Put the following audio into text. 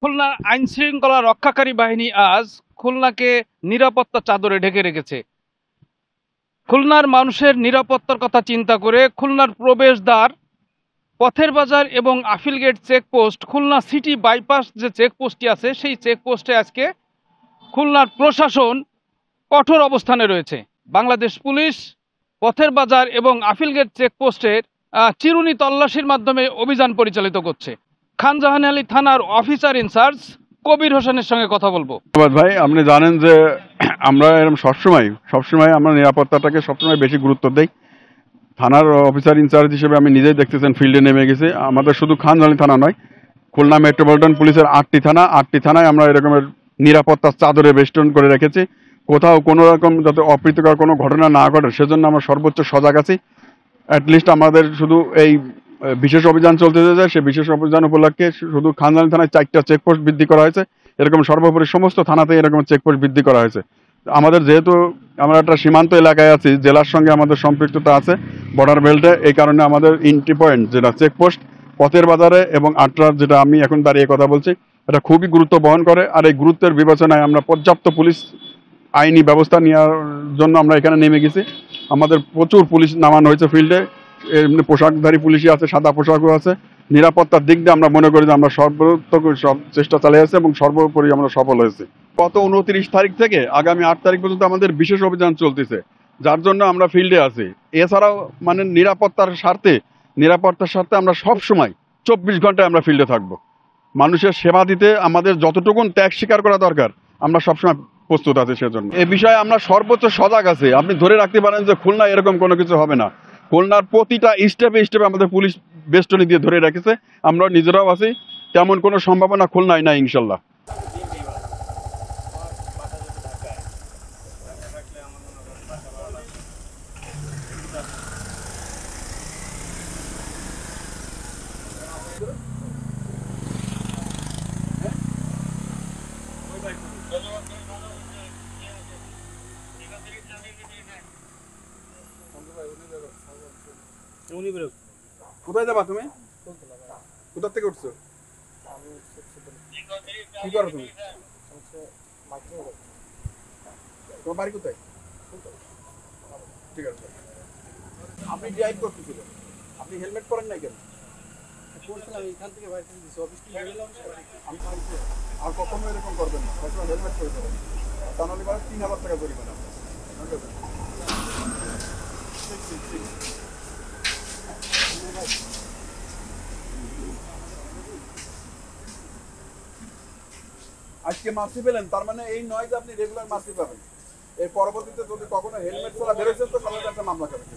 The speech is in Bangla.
খুলনার আইন শৃঙ্খলা রক্ষাকারী বাহিনী আজ খুলনাকে নিরাপত্তা চাদরে ঢেকে রেখেছে। খুলনার মানুষের নিরাপত্তার কথা চিন্তা করে খুলনার প্রবেশদ্বার, পথের বাজার এবং আফিলগেট চেকপোস্ট, খুলনা সিটি বাইপাস যে চেকপোস্টটি আছে সেই চেকপোস্টে আজকে খুলনার প্রশাসন কঠোর অবস্থানে রয়েছে। বাংলাদেশ পুলিশ পথের বাজার এবং আফিলগেট চেকপোস্টের চিরুনি তল্লাশির মাধ্যমে অভিযান পরিচালিত করছে। খানজাহান আলী থানার অফিসার ইনচার্জ কবির হোসেনের সঙ্গে কথা বলবো। ধন্যবাদ ভাই। আপনি জানেন যে আমরা এরকম সবসময় আমরা নিরাপত্তাটাকে সবসময় বেশি গুরুত্ব দেই। থানার অফিসার ইনচার্জ হিসেবে আমি নিজেই দেখতেছেন ফিল্ডে নেমে গেছি। আমাদের শুধু খানজাহান থানা নয়, খুলনা মেট্রোপলিটন পুলিশের 8টি থানায় আমরা এরকমের নিরাপত্তার চাদরে বেষ্টন করে রেখেছি। কোথাও কোনো রকম যাতে অপ্রীতিকর কোনো ঘটনা না ঘটে সেজন্য আমরা সর্বোচ্চ সজাগ আছি। অ্যাটলিস্ট আমাদের শুধু এই বিশেষ অভিযান চলতে যায়, সে বিশেষ অভিযান উপলক্ষে শুধু খানজাহান থানায় 4টা চেকপোস্ট বৃদ্ধি করা হয়েছে। এরকম সর্বোপরি সমস্ত থানাতে এরকম চেকপোস্ট বৃদ্ধি করা হয়েছে। আমাদের যেহেতু আমরা একটা সীমান্ত এলাকায় আছি, জেলার সঙ্গে আমাদের সম্পৃক্ততা আছে বর্ডার বেল্টে, এই কারণে আমাদের এন্ট্রি পয়েন্ট যেটা চেকপোস্ট পথের বাজারে এবং আটরার, যেটা আমি এখন দাঁড়িয়ে কথা বলছি, এটা খুবই গুরুত্ব বহন করে। আর এই গুরুত্বের বিবেচনায় আমরা পর্যাপ্ত পুলিশ আইনি ব্যবস্থা নেওয়ার জন্য আমরা এখানে নেমে গেছি। আমাদের প্রচুর পুলিশ নামানো হয়েছে ফিল্ডে। এমনি পোশাকধারী পুলিশই আছে, সাদা পোশাকও আছে। নিরাপত্তার দিক দিয়ে আমরা মনে করি যে আমরা সর্বোত্তম সব চেষ্টা চালিয়ে আছি এবং সর্বোপরি আমরা সফল হয়েছি। গত 29 তারিখ থেকে আগামী 8 তারিখ পর্যন্ত আমাদের বিশেষ অভিযান চলতেছে, যার জন্য আমরা ফিল্ডে আছি। এছাড়াও মানে নিরাপত্তার স্বার্থে আমরা সব সময় 24 ঘন্টায় আমরা ফিল্ডে থাকবো। মানুষের সেবা দিতে আমাদের যতটুকু ত্যাগ স্বীকার করা দরকার আমরা সবসময় প্রস্তুত আছি সেজন্য। এ বিষয়ে আমরা সর্বোচ্চ সজাগ আছি। আপনি ধরে রাখতে পারেন যে খুলনা এরকম কোনো কিছু হবে না। খুলনার প্রতিটা স্টেপে আমাদের পুলিশ বেষ্টনী দিয়ে ধরে রেখেছে। আমরা নিজেরাও আছি, তেমন কোনো সম্ভাবনা খুলনায় নাই ইনশাল্লাহ। কোথায় যাবা তুমি? কোথা থেকে উঠছো? কি করো তুমি? তোমার বাড়ি কোথায়? ঠিক আছে। আপনি ড্রাইভ করতেছিলেন, আপনি হেলমেট পরেন নাই কেন? আর কখনো এরকম করবেন না, সবসময় হেলমেট পরে যাবেন। তা নাহলে 3000 টাকা জরিমানা। আজকে মাসি পেলেন, তার মানে এই নয় যে আপনি রেগুলার মাসি পাবেন। এর পরবর্তীতে যদি কখনো হেলমেট ছাড়া বেরোচ্ছেন তো সবাই একটা মামলা করবে।